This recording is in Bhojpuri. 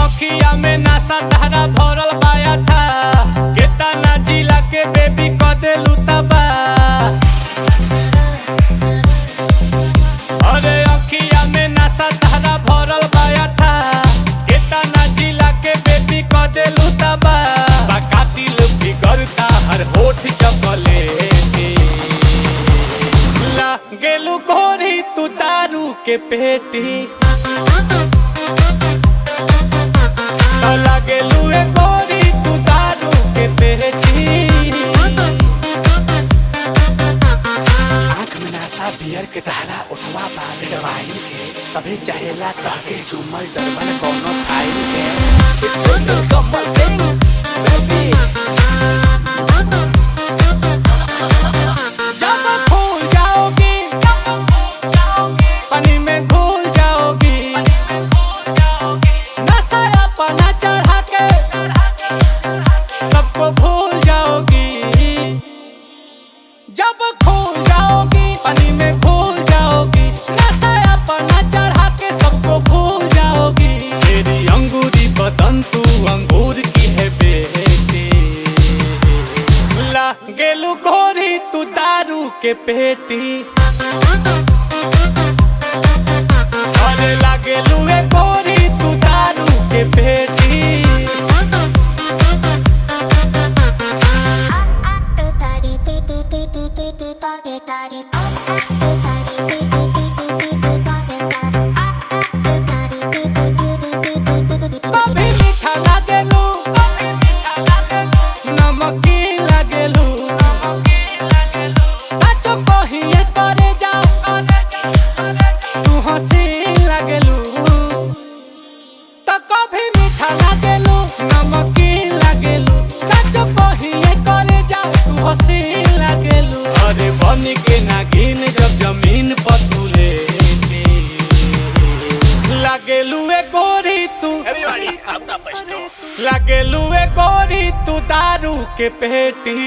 अखिया में नासा तारा भरल पाया था केतना जिला के बेबी क देलू तबा। अरे अखिया में नासा तारा भरल पाया था केतना जिला के बेबी क देलू तबा। कातिल बिगड़ता हर होठ चपलेटी ला गेलू गोरी तू दारू के पेटी। लागेलू ए गोरी तू दारू के पेटी। आँख में नासा बियर के धारा उठवा बाले दवाई के सभी चाहेला तहके झूमल डरबन कोनो फाइल के। सुनो कमल सिंह बेबी जब भूल जाओगी पानी में घुल जाओगी नशा अपना चढ़ा के सबको भूल जाओगी। जब खो जाओगी पानी में घुल जाओगी नशा अपना चढ़ा के सबको भूल जाओगी। तेरी अंगूरी बदन तू अंगूर की है बेटी ला गेलू गोरी तू दारू के पेटी। अरे लागेलू ए गोरी तू दारू के पेटी। कभी मीठा लागेलू नमकीन लागेलू सच कहिए करे जा तू हसीन लागेलू। तो कभी मीठा लागेलू नमकीन लागेलू सच कहिए करे जा तू हसीन लागेलू। अरे बन के नागिन जब जमीन पर तू लेटी लागेलू ए गोरी तू लागेलू ए गोरी तू दारू के पेटी।